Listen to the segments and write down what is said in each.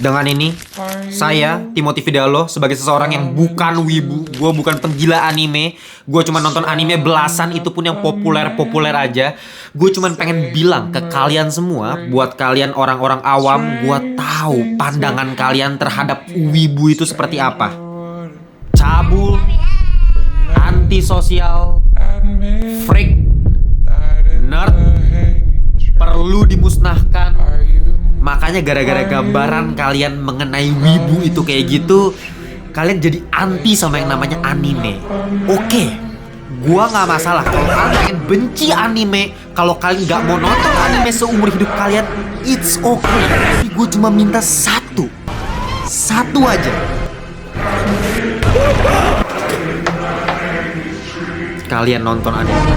Dengan ini, saya, Timothy Vidalo, sebagai seseorang yang bukan wibu, gue bukan penggila anime, gue cuma nonton anime belasan, itu pun yang populer-populer aja. Gue cuma pengen bilang ke kalian semua, buat kalian orang-orang awam, gue tahu pandangan kalian terhadap wibu itu seperti apa. Cabul, antisosial, freak, nerd, perlu dimusnahkan. Makanya gara-gara gambaran kalian mengenai wibu itu kayak gitu, kalian jadi anti sama yang namanya anime. Oke, gua nggak masalah kalau kalian pengen benci anime, kalau kalian nggak mau nonton anime seumur hidup kalian, it's okay. Tapi gue cuma minta satu aja. Kalian nonton anime.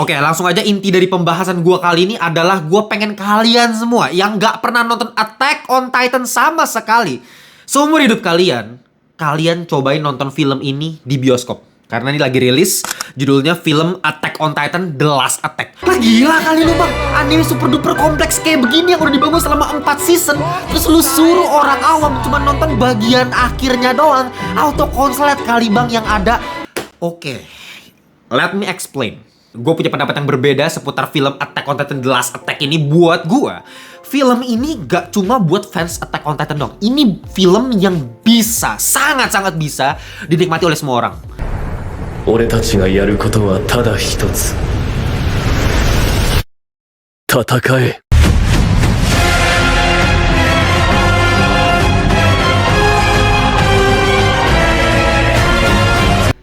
Oke, langsung aja inti dari pembahasan gue kali ini adalah gue pengen kalian semua yang gak pernah nonton Attack on Titan sama sekali, seumur hidup kalian cobain nonton film ini di bioskop. Karena ini lagi rilis, judulnya film Attack on Titan The Last Attack. Lah gila kali lu bang, anime super duper kompleks kayak begini yang udah dibangun selama 4 season, terus lu suruh orang awam cuma nonton bagian akhirnya doang. Auto konslet kali bang yang ada. Oke, let me explain. Gue punya pendapat yang berbeda seputar film Attack on Titan The Last Attack ini. Buat gue, film ini gak cuma buat fans Attack on Titan dong. Ini film yang bisa, sangat-sangat bisa dinikmati oleh semua orang. 俺たちがやることはただ一つ。戦え。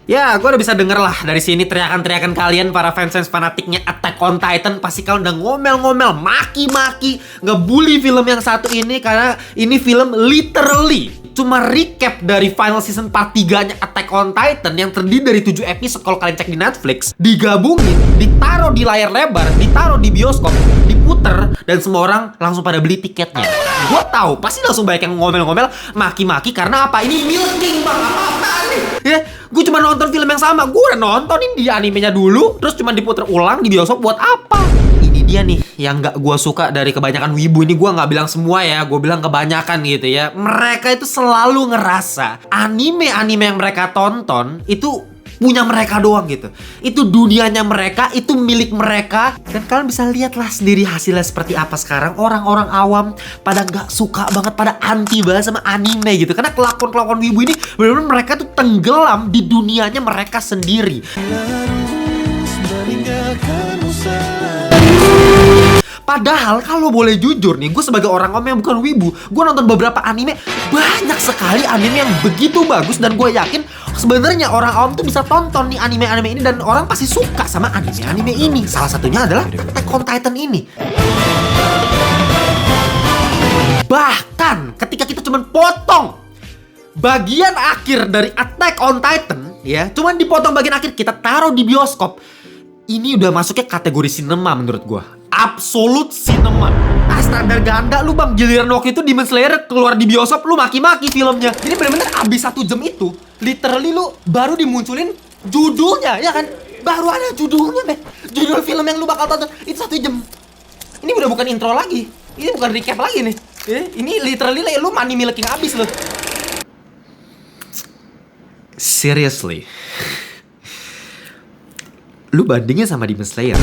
Ya, gue udah bisa denger lah dari sini teriakan-teriakan kalian para fans-fans fanatiknya Attack on Titan. Pasti kalian udah ngomel-ngomel, maki-maki, ngebully film yang satu ini. Karena ini film literally cuma recap dari final season part 3-nya Attack on Titan yang terdiri dari 7 episode kalau kalian cek di Netflix. Digabungin, ditaruh di layar lebar, ditaruh di bioskop, diputer, dan semua orang langsung pada beli tiketnya. Gue tahu, pasti langsung banyak yang ngomel-ngomel, maki-maki karena apa? Ini milking bang, apa-apaan nih? Ya, gue cuma nonton film yang sama. Gue udah nontonin di animenya dulu, terus cuma diputer ulang di bioskop buat apa? Ini dia nih yang gak gue suka dari kebanyakan wibu ini. Gue gak bilang semua ya, gue bilang kebanyakan gitu ya. Mereka itu selalu ngerasa anime-anime yang mereka tonton itu punya mereka doang gitu. Itu dunianya mereka, itu milik mereka. Dan kalian bisa lihatlah sendiri hasilnya seperti apa sekarang. Orang-orang awam pada gak suka banget, pada anti banget sama anime gitu. Karena kelakuan-kelakuan wibu ini benar-benar mereka tuh tenggelam di dunianya mereka sendiri. Padahal kalau boleh jujur nih, gue sebagai orang om yang bukan wibu, gue nonton beberapa anime, banyak sekali anime yang begitu bagus. Dan gue yakin sebenarnya orang awam tuh bisa tonton nih anime-anime ini dan orang pasti suka sama anime-anime ini. Salah satunya adalah Attack on Titan ini. Bahkan ketika kita cuma potong bagian akhir dari Attack on Titan, ya, cuman dipotong bagian akhir, kita taruh di bioskop, ini udah masuknya kategori cinema menurut gue. Absolute cinema. Standar ganda lu bang. Giliran waktu itu Demon Slayer keluar di bioskop, lu maki-maki filmnya. Jadi bener-bener abis 1 jam itu, literally lu baru dimunculin judulnya, ya kan? Baru ada judulnya, be. Judul film yang lu bakal tonton itu 1 jam. Ini udah bukan intro lagi. Ini bukan recap lagi nih. Ini literally lu money milking abis lu. Seriously. Lu bandingin sama Demon Slayer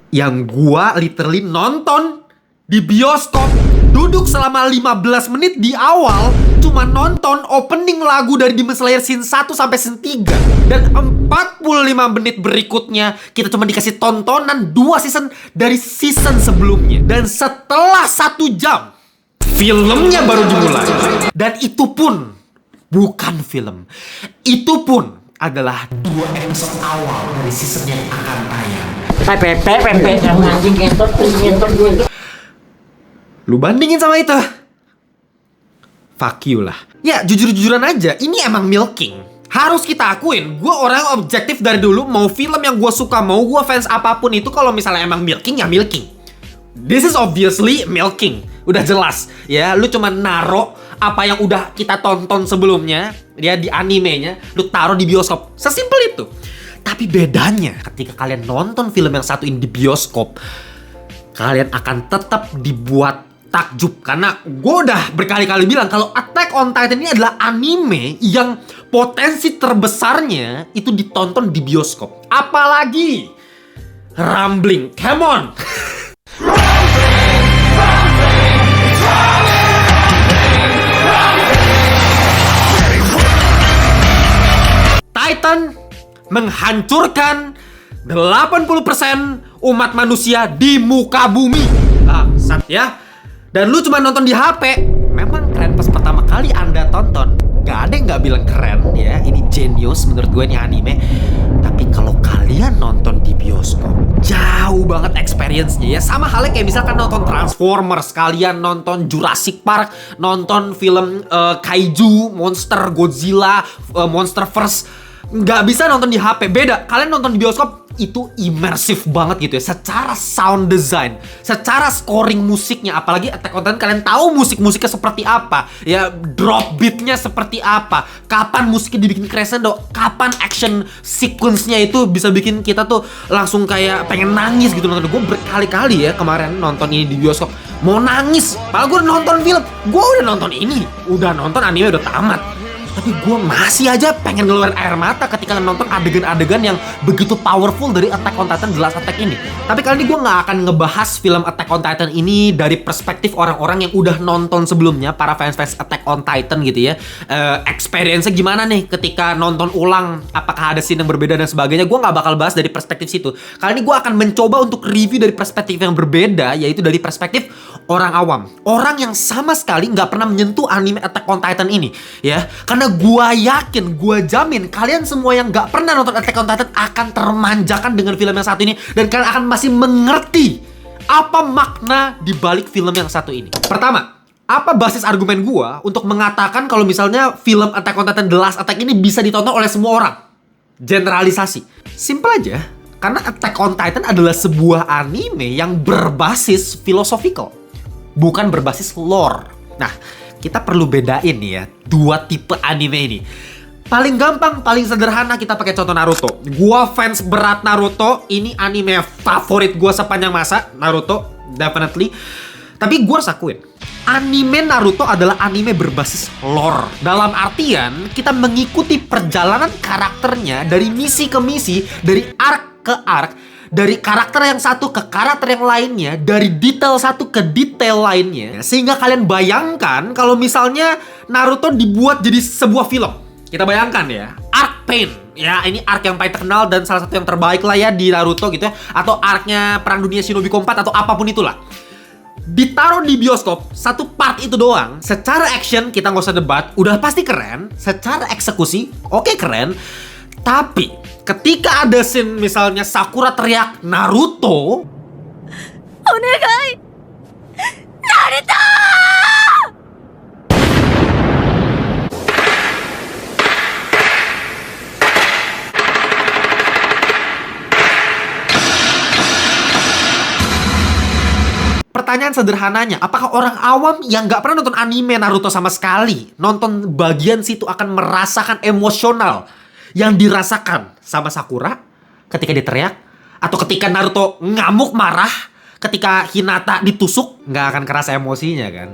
yang gua literally nonton di bioskop, duduk selama 15 menit di awal, cuma nonton opening lagu dari Demon Slayer scene 1 sampai scene 3. Dan 45 menit berikutnya kita cuma dikasih tontonan 2 season dari season sebelumnya. Dan setelah 1 jam filmnya baru dimulai. Dan itu pun bukan film. Itu pun adalah 2 episode awal dari season yang akan tayang. Lu bandingin sama itu? Fuck you lah. Ya jujur-jujuran aja, ini emang milking. Harus kita akuin, gue orang objektif dari dulu. Mau film yang gue suka, mau gue fans apapun itu, kalau misalnya emang milking ya milking. This is obviously milking. Udah jelas ya, lu cuma naro apa yang udah kita tonton sebelumnya ya di animenya, lu taruh di bioskop. Sesimpel itu. Tapi bedanya ketika kalian nonton film yang satu ini di bioskop, kalian akan tetap dibuat takjub. Karena gue udah berkali-kali bilang kalau Attack on Titan ini adalah anime yang potensi terbesarnya itu ditonton di bioskop. Apalagi Rumbling, come on. Titan menghancurkan 80% umat manusia di muka bumi. Sat ya. Dan lu cuma nonton di HP. Memang keren pas pertama kali Anda tonton. Gak ada yang gak bilang keren ya. Ini genius menurut gue nih anime. Tapi kalau kalian nonton di bioskop, jauh banget experience-nya ya. Sama halnya kayak misalkan nonton Transformers, kalian nonton Jurassic Park, nonton film Kaiju, Monster, Godzilla, Monsterverse. Nggak bisa nonton di HP, beda. Kalian nonton di bioskop itu imersif banget gitu ya. Secara sound design, secara scoring musiknya, apalagi Attack on Titan, kalian tahu musik-musiknya seperti apa ya, drop beatnya seperti apa, kapan musiknya dibikin crescendo, kapan action sequence-nya itu bisa bikin kita tuh langsung kayak pengen nangis gitu nonton. Gue berkali-kali ya kemarin nonton ini di bioskop mau nangis, padahal gue nonton film, gue udah nonton ini, udah nonton anime udah tamat. Tapi gue masih aja pengen ngeluarin air mata ketika nonton adegan-adegan yang begitu powerful dari Attack on Titan The Last Attack ini. Tapi kali ini gue gak akan ngebahas film Attack on Titan ini dari perspektif orang-orang yang udah nonton sebelumnya, para fans-fans Attack on Titan gitu ya. Experience-nya gimana nih ketika nonton ulang, apakah ada scene yang berbeda dan sebagainya. Gue gak bakal bahas dari perspektif situ. Kali ini gue akan mencoba untuk review dari perspektif yang berbeda, yaitu dari perspektif orang awam, orang yang sama sekali nggak pernah menyentuh anime Attack on Titan ini ya. Karena gua yakin, gua jamin kalian semua yang nggak pernah nonton Attack on Titan akan termanjakan dengan film yang satu ini, dan kalian akan masih mengerti apa makna di balik film yang satu ini. Pertama, apa basis argumen gua untuk mengatakan kalau misalnya film Attack on Titan The Last Attack ini bisa ditonton oleh semua orang? Generalisasi. Simple aja. Karena Attack on Titan adalah sebuah anime yang berbasis philosophical, bukan berbasis lore. Nah, kita perlu bedain nih ya, dua tipe anime ini. Paling gampang, paling sederhana kita pakai contoh Naruto. Gua fans berat Naruto, ini anime favorit gua sepanjang masa, Naruto, definitely. Tapi gua harus akuin, anime Naruto adalah anime berbasis lore. Dalam artian, kita mengikuti perjalanan karakternya dari misi ke misi, dari arc ke arc, dari karakter yang satu ke karakter yang lainnya, dari detail satu ke detail lainnya. Sehingga kalian bayangkan kalau misalnya Naruto dibuat jadi sebuah film. Kita bayangkan ya, arc Pain. Ya, ini arc yang paling terkenal dan salah satu yang terbaik lah ya di Naruto gitu ya. Atau arc-nya Perang Dunia Shinobi Keempat atau apapun itulah. Ditaruh di bioskop, satu part itu doang. Secara action, kita nggak usah debat, udah pasti keren. Secara eksekusi, oke keren. Tapi ketika ada scene misalnya Sakura teriak Naruto, Onegai! Naruto! pertanyaan sederhananya, apakah orang awam yang nggak pernah nonton anime Naruto sama sekali, nonton bagian situ akan merasakan emosional yang dirasakan sama Sakura ketika dia teriak, atau ketika Naruto ngamuk marah ketika Hinata ditusuk? Nggak akan kerasa emosinya kan?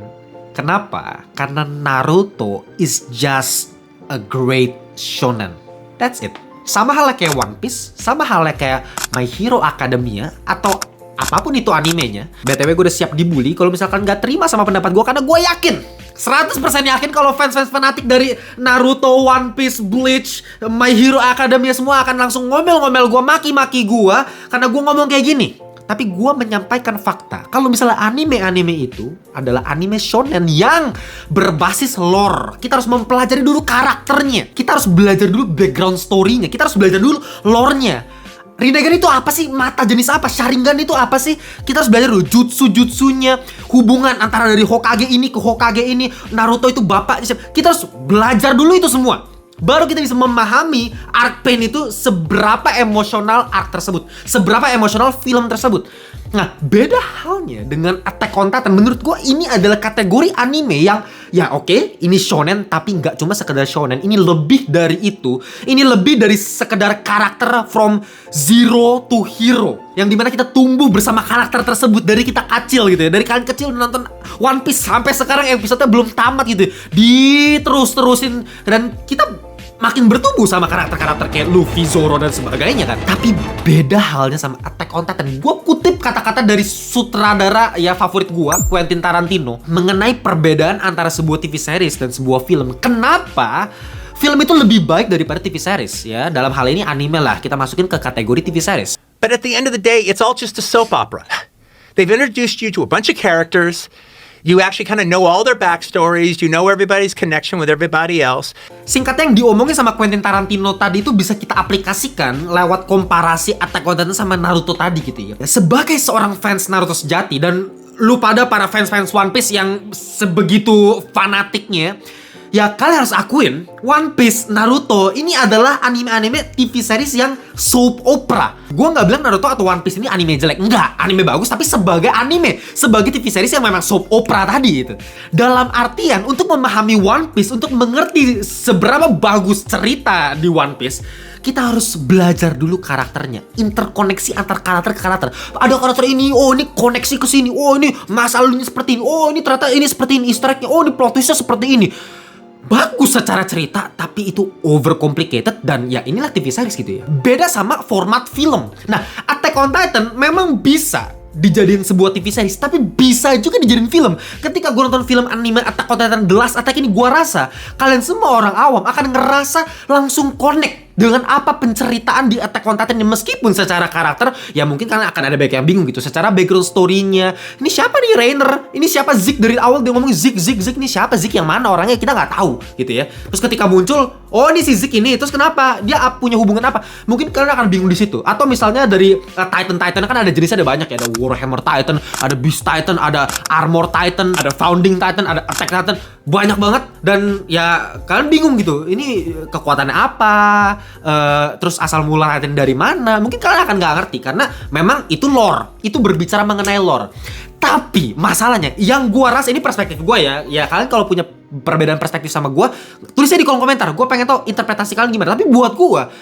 Kenapa? Karena Naruto is just a great shonen. That's it. Sama halnya kayak One Piece, sama halnya kayak My Hero Academia, atau apapun itu animenya. BTW gue udah siap dibully kalau misalkan nggak terima sama pendapat gue, karena gue yakin 100% yakin kalau fans-fans fanatik dari Naruto, One Piece, Bleach, My Hero Academia semua akan langsung ngomel-ngomel gue, maki-maki gue, karena gue ngomong kayak gini. Tapi gue menyampaikan fakta. Kalau misalnya anime-anime itu adalah anime shonen yang berbasis lore. Kita harus mempelajari dulu karakternya. Kita harus belajar dulu background story-nya. Kita harus belajar dulu lore-nya. Rinnegan itu apa sih? Mata jenis apa? Sharingan itu apa sih? Kita harus belajar dulu jutsu-jutsunya, hubungan antara dari Hokage ini ke Hokage ini, Naruto itu bapaknya siapa. Kita harus belajar dulu itu semua. Baru kita bisa memahami arc pain itu seberapa emosional arc tersebut, seberapa emosional film tersebut. Nah, beda halnya dengan Attack on Titan. Menurut gue ini adalah kategori anime yang ya oke, ini shonen tapi nggak cuma sekedar shonen. Ini lebih dari itu. Ini lebih dari sekedar karakter from zero to hero, yang dimana kita tumbuh bersama karakter tersebut dari kita kecil gitu ya. Dari kalian kecil nonton One Piece sampai sekarang episode-nya belum tamat gitu ya. Diterus-terusin dan kita makin bertumbuh sama karakter-karakter kayak Luffy, Zoro, dan sebagainya kan. Tapi beda halnya sama Attack on Titan. Gue kutip kata-kata dari sutradara ya favorit gue, Quentin Tarantino, mengenai perbedaan antara sebuah TV series dan sebuah film. Kenapa film itu lebih baik daripada TV series ya? Dalam hal ini anime lah, kita masukin ke kategori TV series. But at the end of the day, it's all just a soap opera. They've introduced you to a bunch of characters. You actually kind of know all their backstories. You know everybody's connection with everybody else. Singkatnya yang diomongin sama Quentin Tarantino tadi itu bisa kita aplikasikan lewat komparasi Attack on Titan sama Naruto tadi gitu ya. Sebagai seorang fans Naruto sejati dan lu pada para fans-fans One Piece yang sebegitu fanatiknya, ya kalian harus akuin One Piece, Naruto ini adalah anime-anime TV series yang soap opera. Gue nggak bilang Naruto atau One Piece ini anime jelek, enggak, anime bagus, tapi sebagai anime, sebagai TV series yang memang soap opera tadi gitu. Dalam artian untuk memahami One Piece, untuk mengerti seberapa bagus cerita di One Piece, kita harus belajar dulu karakternya, interkoneksi antar karakter ke karakter. Ada karakter ini, oh ini koneksi ke sini, oh ini masa lalunya seperti ini, oh ini ternyata ini seperti ini, easter egg-nya, oh ini plot twist-nya seperti ini. Bagus secara cerita, tapi itu overcomplicated dan ya inilah TV series gitu ya. Beda sama format film. Nah, Attack on Titan memang bisa dijadiin sebuah TV series, tapi bisa juga dijadiin film. Ketika gue nonton film anime Attack on Titan The Last Attack ini, gue rasa kalian semua orang awam akan ngerasa langsung connect dengan apa penceritaan di Attack on Titan. Meskipun secara karakter ya mungkin kalian akan ada banyak yang bingung gitu. Secara background story-nya, ini siapa nih Rainer? Ini siapa Zeke? Dari awal dia ngomong Zeke ini siapa? Zeke yang mana orangnya? Kita nggak tahu gitu ya. Terus ketika muncul, oh ini si Zeke ini. Terus kenapa? Dia punya hubungan apa? Mungkin kalian akan bingung di situ. Atau misalnya dari Titan kan ada jenisnya, ada banyak ya. Ada Warhammer Titan, ada Beast Titan, ada Armor Titan, ada Founding Titan, ada Attack Titan. Banyak banget. Dan ya kalian bingung gitu. Ini kekuatannya apa? Terus asal mula Titan dari mana? Mungkin kalian akan nggak ngerti karena memang itu lore, itu berbicara mengenai lore. Tapi masalahnya, yang gua rasa ini perspektif gua ya kalian kalau punya perbedaan perspektif sama gua, tulisnya di kolom komentar. Gua pengen tahu interpretasi kalian gimana. Tapi buat gua,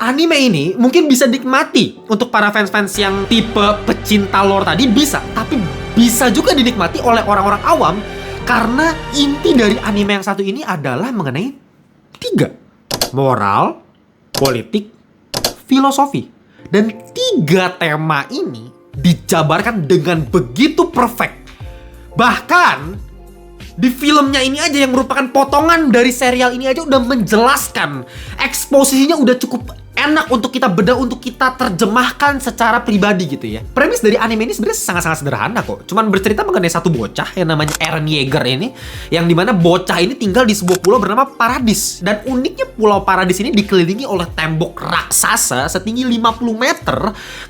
anime ini mungkin bisa dinikmati untuk para fans-fans yang tipe pecinta lore tadi bisa, tapi bisa juga dinikmati oleh orang-orang awam karena inti dari anime yang satu ini adalah mengenai 3: moral, politik, filosofi. Dan 3 tema ini dijabarkan dengan begitu perfect. Bahkan di filmnya ini aja yang merupakan potongan dari serial ini aja udah menjelaskan. Eksposisinya udah cukup enak untuk kita bedah, untuk kita terjemahkan secara pribadi gitu ya. Premis dari anime ini sebenarnya sangat-sangat sederhana kok. Cuman bercerita mengenai satu bocah yang namanya Eren Yeager ini, yang dimana bocah ini tinggal di sebuah pulau bernama Paradis. Dan uniknya pulau Paradis ini dikelilingi oleh tembok raksasa setinggi 50 meter.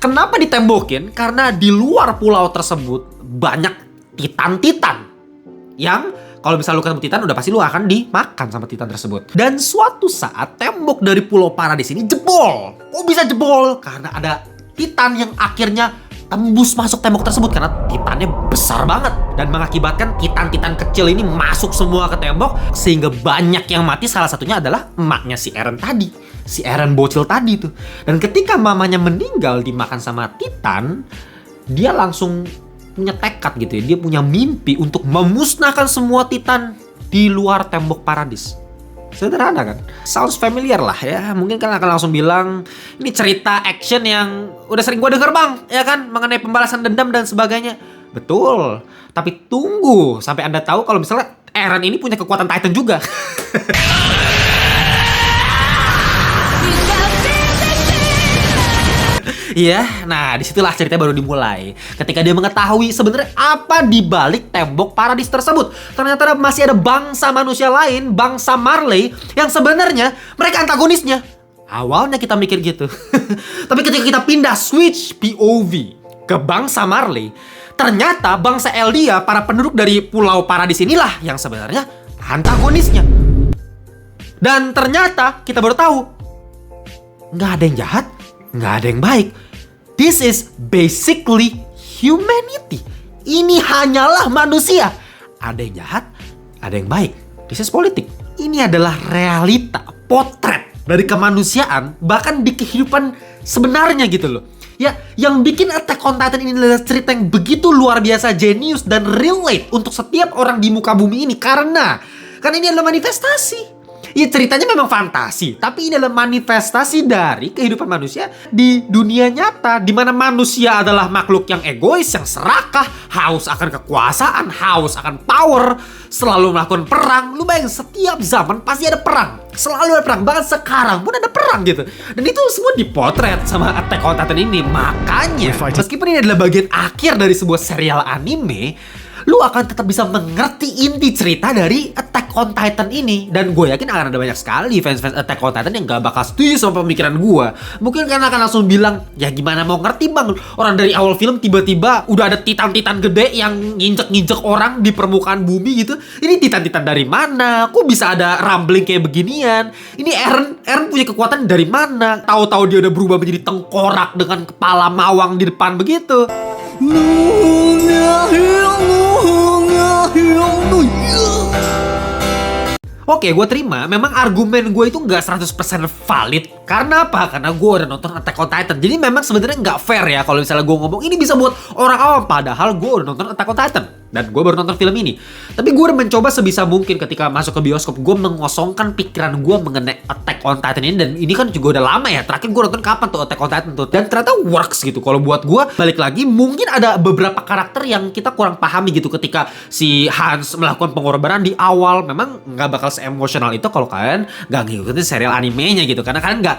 Kenapa ditembokin? Karena di luar pulau tersebut banyak titan-titan yang kalau misalnya lu ketemu Titan, udah pasti lu akan dimakan sama Titan tersebut. Dan suatu saat tembok dari Pulau Paradis ini jebol. Kok bisa jebol? Karena ada Titan yang akhirnya tembus masuk tembok tersebut karena Titannya besar banget dan mengakibatkan Titan-Titan kecil ini masuk semua ke tembok sehingga banyak yang mati. Salah satunya adalah emaknya si Eren tadi, si Eren bocil tadi tuh. Dan ketika mamanya meninggal dimakan sama Titan, dia langsung punya tekad gitu ya. Dia punya mimpi untuk memusnahkan semua Titan di luar tembok Paradis. Sederhana kan? Sounds familiar lah ya. Mungkin kalian akan langsung bilang, ini cerita action yang udah sering gue denger bang, ya kan? Mengenai pembalasan dendam dan sebagainya. Betul. Tapi tunggu sampai Anda tahu kalau misalnya Eren ini punya kekuatan Titan juga. Iya, nah disitulah cerita baru dimulai. Ketika dia mengetahui sebenarnya apa di balik tembok paradis tersebut. Ternyata masih ada bangsa manusia lain, bangsa Marley, yang sebenarnya mereka antagonisnya. Awalnya kita mikir gitu. Tapi ketika kita pindah switch POV ke bangsa Marley, ternyata bangsa Eldia, para penduduk dari Pulau Paradis inilah yang sebenarnya antagonisnya. Dan ternyata kita baru tahu, nggak ada yang jahat, nggak ada yang baik. This is basically humanity. Ini hanyalah manusia. Ada yang jahat, ada yang baik. This is politik. Ini adalah realita, potret dari kemanusiaan, bahkan di kehidupan sebenarnya gitu loh. Ya, yang bikin Attack on Titan ini adalah cerita yang begitu luar biasa, jenius, dan relate untuk setiap orang di muka bumi ini. Karena ini adalah manifestasi. Ya ceritanya memang fantasi, tapi ini adalah manifestasi dari kehidupan manusia di dunia nyata, di mana manusia adalah makhluk yang egois, yang serakah, haus akan kekuasaan, haus akan power, selalu melakukan perang. Lu bayangin, setiap zaman pasti ada perang, selalu ada perang, bahkan sekarang pun ada perang gitu. Dan itu semua dipotret sama Attack on Titan ini. Makanya meskipun ini adalah bagian akhir dari sebuah serial anime, lu akan tetap bisa mengerti inti cerita dari Attack on Titan ini. Dan gue yakin akan ada banyak sekali fans-fans Attack on Titan yang gak bakal setuju sama pemikiran gue. Mungkin karena akan langsung bilang, ya gimana mau ngerti bang, orang dari awal film tiba-tiba udah ada titan-titan gede yang nginjek-nginjek orang di permukaan bumi gitu. Ini titan-titan dari mana? Kok bisa ada rumbling kayak beginian? Ini Eren punya kekuatan dari mana? Tahu-tahu dia udah berubah menjadi tengkorak dengan kepala mawang di depan begitu. Oke, gue terima. Memang argumen gue itu nggak 100% valid. Karena apa? Karena gue udah nonton Attack on Titan. Jadi memang sebenarnya nggak fair ya kalau misalnya gue ngomong ini bisa buat orang awam. Padahal gue udah nonton Attack on Titan. Dan gue baru nonton film ini. Tapi gue udah mencoba sebisa mungkin ketika masuk ke bioskop, gue mengosongkan pikiran gue mengenai Attack on Titan ini. Dan ini kan juga udah lama ya. Terakhir gue nonton kapan tuh Attack on Titan tuh. Dan ternyata works gitu. Kalau buat gue, balik lagi, mungkin ada beberapa karakter yang kita kurang pahami gitu. Ketika si Hans melakukan pengorbanan di awal, memang nggak bakal se-emosional itu kalau kalian nggak ngikutin serial animenya gitu. Karena kalian nggak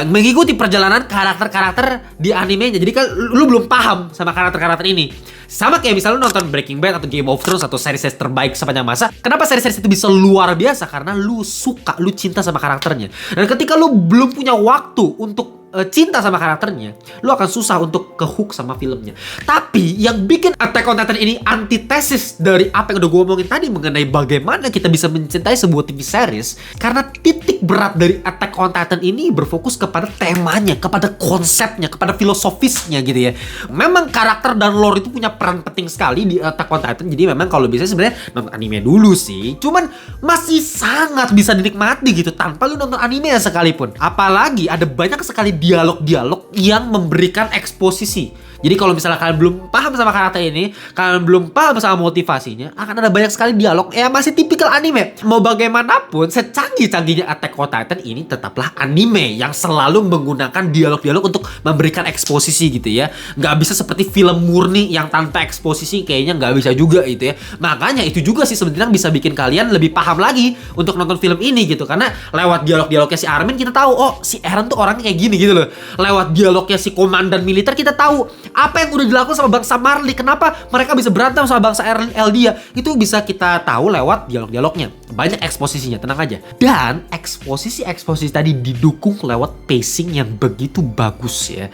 mengikuti perjalanan karakter-karakter di animenya. Jadi kan lu belum paham sama karakter-karakter ini. Sama kayak misalnya lu nonton Breaking Bad atau Game of Thrones atau seri-seri terbaik sepanjang masa. Kenapa seri-seri itu bisa luar biasa? Karena lu suka, lu cinta sama karakternya. Dan ketika lu belum punya waktu untuk cinta sama karakternya, lu akan susah untuk ke-hook sama filmnya. Tapi yang bikin Attack on Titan ini antitesis dari apa yang udah gue omongin tadi mengenai bagaimana kita bisa mencintai sebuah TV series, karena titik berat dari Attack on Titan ini berfokus kepada temanya, kepada konsepnya, kepada filosofisnya gitu ya. Memang karakter dan lore itu punya peran penting sekali di Attack on Titan. Jadi memang kalau bisa sebenarnya nonton anime dulu sih. Cuman masih sangat bisa dinikmati gitu tanpa lu nonton anime sekalipun. Apalagi ada banyak sekali dialog-dialog yang memberikan eksposisi. Jadi kalau misalnya kalian belum paham sama karakter ini, kalian belum paham sama motivasinya, akan ada banyak sekali dialog yang masih tipikal anime. Mau bagaimanapun, secanggih-canggihnya Attack on Titan ini tetaplah anime yang selalu menggunakan dialog-dialog untuk memberikan eksposisi gitu ya. Nggak bisa seperti film murni yang tanpa eksposisi, kayaknya nggak bisa juga gitu ya. Makanya itu juga sih sebenarnya bisa bikin kalian lebih paham lagi untuk nonton film ini gitu. Karena lewat dialog-dialognya si Armin kita tahu, oh si Eren tuh orangnya kayak gini gitu loh. Lewat dialognya si komandan militer kita tahu apa yang udah dilakukan sama bangsa Marley, kenapa mereka bisa berantem sama bangsa Eldia. Itu bisa kita tahu lewat dialog-dialognya. Banyak eksposisinya, tenang aja. Dan eksposisi tadi didukung lewat pacing yang begitu bagus ya.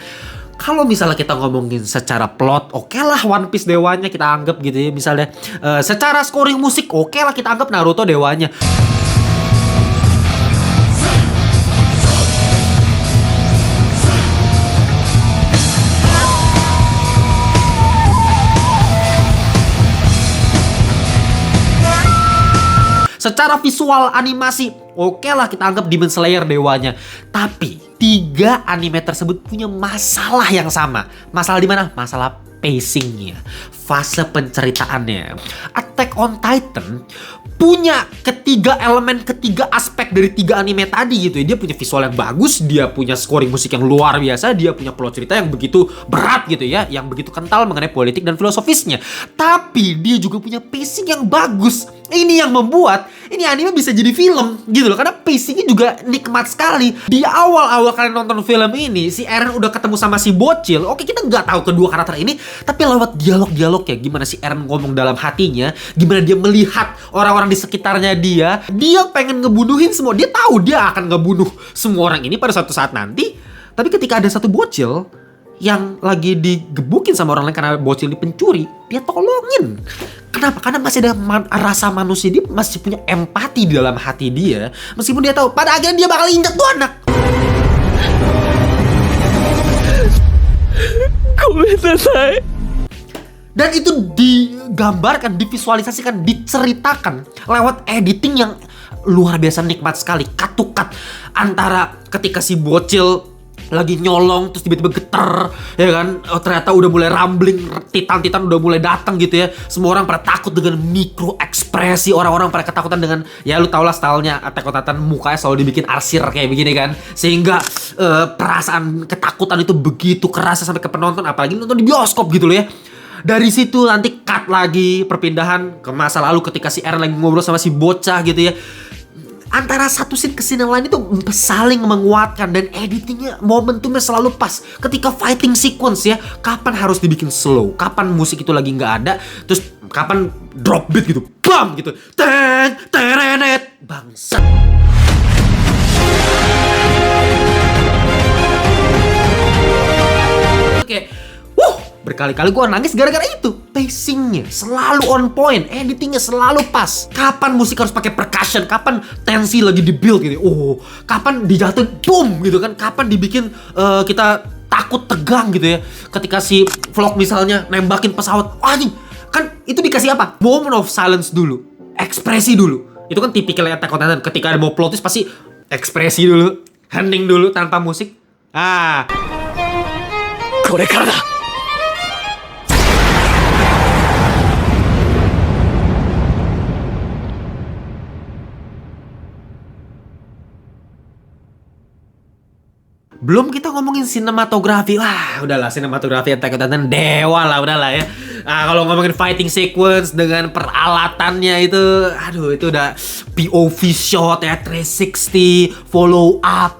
Kalau misalnya kita ngomongin secara plot, oke lah One Piece dewanya kita anggap gitu ya. Misalnya secara scoring musik, oke lah kita anggap Naruto dewanya. Secara visual animasi, oke lah kita anggap Demon Slayer dewanya. Tapi 3 anime tersebut punya masalah yang sama. Masalah di mana? Masalah pacingnya, fase penceritaannya. Attack on Titan punya ketiga aspek dari 3 anime tadi gitu ya. Dia punya visual yang bagus, dia punya scoring musik yang luar biasa, dia punya plot cerita yang begitu berat gitu ya, yang begitu kental mengenai politik dan filosofisnya. Tapi dia juga punya pacing yang bagus. Ini yang membuat ini anime bisa jadi film gitu loh, karena pacingnya juga nikmat sekali. Di awal-awal kalian nonton film ini, si Eren udah ketemu sama si bocil. Oke, kita nggak tahu kedua karakter ini, tapi lewat dialog ya, gimana si Eren ngomong dalam hatinya, gimana dia melihat orang-orang di sekitarnya dia pengen ngebunuhin semua. Dia tahu dia akan ngebunuh semua orang ini pada suatu saat nanti. Tapi ketika ada satu bocil yang lagi digebukin sama orang lain karena bocil pencuri, dia tolongin. Kenapa? Karena masih ada rasa manusia, dia masih punya empati di dalam hati dia, meskipun dia tahu pada akhirnya dia bakal injak tuh anak. Dan itu digambarkan, divisualisasikan, diceritakan lewat editing yang luar biasa nikmat sekali. Cut to cut antara ketika si bocil lagi nyolong terus tiba-tiba getar ya kan, ternyata udah mulai rambling, titan udah mulai datang gitu ya. Semua orang pada takut dengan mikro ekspresi, orang-orang pada ketakutan dengan, ya lu tau lah stylenya Attack on Titan, mukanya selalu dibikin arsir kayak begini kan, sehingga perasaan ketakutan itu begitu kerasa sampai ke penonton, apalagi nonton di bioskop gitu loh ya. Dari situ nanti cut lagi, perpindahan ke masa lalu ketika si Eren lagi ngobrol sama si bocah gitu ya. Antara satu scene ke scene yang lain itu saling menguatkan, dan editingnya, momentumnya selalu pas. Ketika fighting sequence ya, kapan harus dibikin slow, kapan musik itu lagi nggak ada, terus kapan drop beat gitu, bam gitu, terenet, bangsat. Oke. Berkali-kali gue nangis gara-gara itu. Pacingnya selalu on point, editingnya selalu pas. Kapan musik harus pakai percussion, kapan tensi lagi di-build gitu. Oh, kapan dijatuhin boom gitu kan. Kapan dibikin kita takut tegang gitu ya. Ketika si Vlog misalnya nembakin pesawat. Anjing, kan itu dikasih apa? Moment of silence dulu, ekspresi dulu. Itu kan tipikalnya Attack on Titan. Ketika ada mau plot twist pasti ekspresi dulu, hening dulu tanpa musik. Ah, これからだ belum kita ngomongin sinematografi. Wah, udahlah, sinematografi Attack on Titan dewa lah, udahlah ya. Kalau ngomongin fighting sequence dengan peralatannya itu, aduh, itu udah POV shot ya, 360, follow up,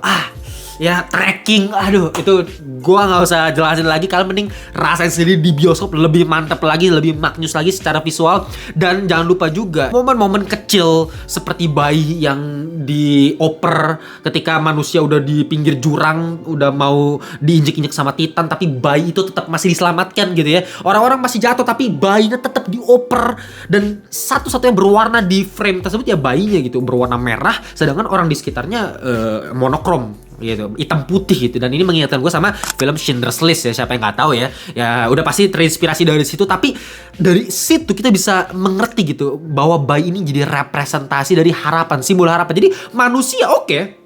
ya tracking, aduh, itu gua nggak usah jelasin lagi. Kalian mending rasain sendiri di bioskop, lebih mantep lagi, lebih maknyus lagi secara visual. Dan jangan lupa juga momen-momen kecil seperti bayi yang dioper ketika manusia udah di pinggir jurang, udah mau diinjek-injek sama Titan, tapi bayi itu tetap masih diselamatkan gitu ya. Orang-orang masih jatuh tapi bayinya tetap dioper, dan satu-satunya berwarna di frame tersebut ya bayinya gitu, berwarna merah, sedangkan orang di sekitarnya monokrom gitu, hitam putih gitu. Dan ini mengingatkan gue sama film Schindler's List ya, siapa yang nggak tahu ya. Ya udah pasti terinspirasi dari situ, tapi dari situ kita bisa mengerti gitu bahwa bayi ini jadi representasi dari harapan, simbol harapan. Jadi manusia, oke,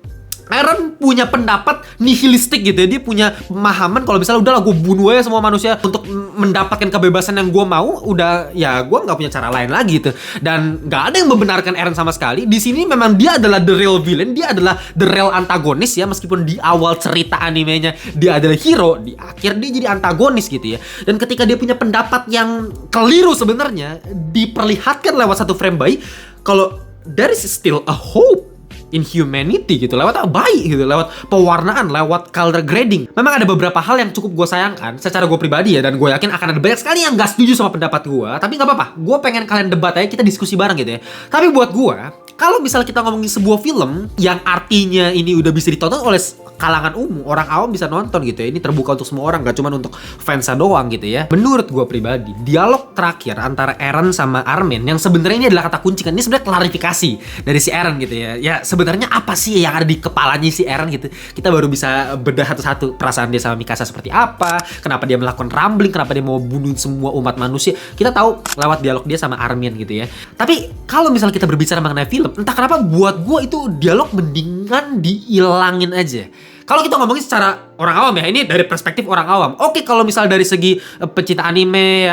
Eren punya pendapat nihilistik gitu ya. Dia punya pemahaman kalau misalnya udahlah gue bunuh aja semua manusia untuk mendapatkan kebebasan yang gue mau. Udah ya gue nggak punya cara lain lagi gitu. Dan nggak ada yang membenarkan Eren sama sekali. Di sini memang dia adalah the real villain, dia adalah the real antagonis ya. Meskipun di awal cerita animenya dia adalah hero, di akhir dia jadi antagonis gitu ya. Dan ketika dia punya pendapat yang keliru sebenarnya diperlihatkan lewat satu frame bayi, kalau there is still a hope in humanity gitu, lewat bayi gitu, lewat pewarnaan, lewat color grading. Memang ada beberapa hal yang cukup gue sayangkan secara gue pribadi ya, dan gue yakin akan ada banyak sekali yang gak setuju sama pendapat gue. Tapi gak apa-apa, gue pengen kalian debat aja, kita diskusi bareng gitu ya. Tapi buat gue, kalau misalnya kita ngomongin sebuah film yang artinya ini udah bisa ditonton oleh kalangan umum, orang awam bisa nonton gitu ya, ini terbuka untuk semua orang, gak cuma untuk fansnya doang gitu ya. Menurut gue pribadi, dialog terakhir antara Eren sama Armin yang sebenarnya ini adalah kata kunci kan, ini sebenarnya klarifikasi dari si Eren gitu ya. Ya sebenarnya apa sih yang ada di kepalanya si Eren gitu, kita baru bisa bedah satu-satu. Perasaan dia sama Mikasa seperti apa, kenapa dia melakukan rambling, kenapa dia mau bunuh semua umat manusia, kita tahu lewat dialog dia sama Armin gitu ya. Tapi kalau misalnya kita berbicara mengenai film, entah kenapa buat gue itu dialog mendingan dihilangin aja. Kalau kita ngomongin secara orang awam ya, ini dari perspektif orang awam. Oke, kalau misal dari segi pecinta anime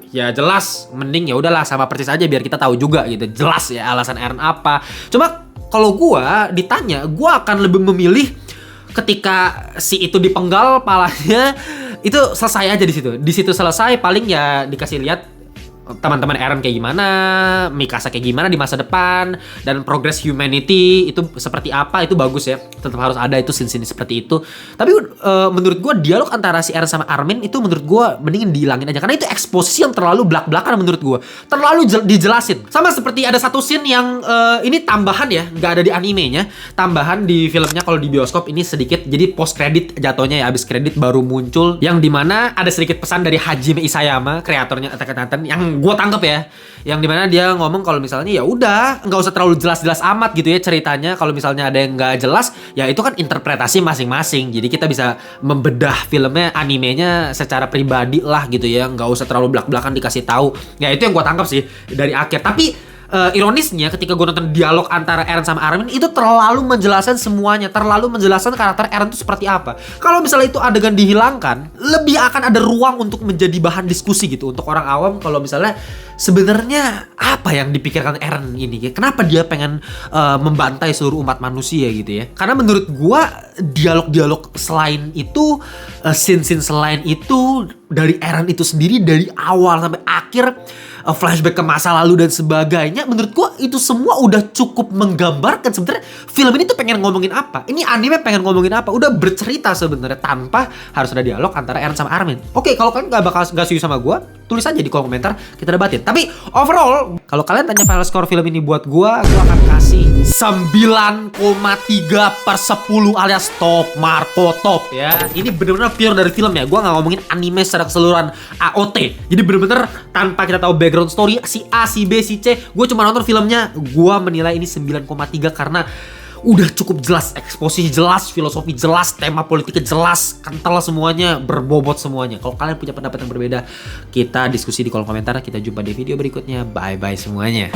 ya jelas mending ya udahlah sama persis aja biar kita tahu juga gitu. Jelas ya alasan Eren apa. Cuma kalau gua ditanya, gua akan lebih memilih ketika si itu dipenggal palanya itu selesai aja di situ. Di situ selesai, paling ya dikasih lihat teman-teman Eren kayak gimana, Mikasa kayak gimana di masa depan, dan progress humanity itu seperti apa, itu bagus ya. Tetap harus ada itu scene-scene seperti itu. Tapi menurut gue dialog antara si Eren sama Armin itu menurut gue mendingin dihilangin aja, karena itu eksposisi yang terlalu belak-belakan menurut gue. Terlalu dijelasin. Sama seperti ada satu scene yang ini tambahan ya, nggak ada di animenya, tambahan di filmnya kalau di bioskop ini sedikit. Jadi post credit jatuhnya ya, abis kredit baru muncul, yang dimana ada sedikit pesan dari Hajime Isayama, kreatornya Attack on Titan, yang gue tangkep ya, yang dimana dia ngomong kalau misalnya ya udah nggak usah terlalu jelas-jelas amat gitu ya ceritanya. Kalau misalnya ada yang nggak jelas ya itu kan interpretasi masing-masing, jadi kita bisa membedah filmnya, animenya secara pribadi lah gitu ya, nggak usah terlalu belak-belakan dikasih tahu. Ya itu yang gue tangkap sih dari akhir. Tapi ironisnya ketika gue nonton dialog antara Eren sama Armin itu terlalu menjelaskan semuanya, terlalu menjelaskan karakter Eren itu seperti apa. Kalau misalnya itu adegan dihilangkan, lebih akan ada ruang untuk menjadi bahan diskusi gitu untuk orang awam. Kalau misalnya sebenarnya apa yang dipikirkan Eren ini, kenapa dia pengen membantai seluruh umat manusia gitu ya. Karena menurut gue dialog-dialog selain itu, scene-scene selain itu dari Eren itu sendiri dari awal sampai akhir, flashback ke masa lalu dan sebagainya, menurut gua itu semua udah cukup menggambarkan sebenarnya film ini tuh pengen ngomongin apa, ini anime pengen ngomongin apa. Udah bercerita sebenarnya tanpa harus ada dialog antara Eren sama Armin. Oke, kalau kalian gak setuju sama gua, tulis aja di kolom komentar, kita debatin. Tapi overall, kalau kalian tanya final score film ini buat gua akan kasih 9,3/10 alias top, Marco top ya. Ini bener-bener pure dari film ya, gua gak ngomongin anime secara keseluruhan, AOT. Jadi bener-bener tanpa kita tahu background story si A, si B, si C, gue cuma nonton filmnya, gue menilai ini 9,3 karena udah cukup jelas, eksposisi jelas, filosofi jelas, tema politiknya jelas, kental semuanya, berbobot semuanya. Kalau kalian punya pendapat yang berbeda, kita diskusi di kolom komentar. Kita jumpa di video berikutnya. Bye-bye semuanya.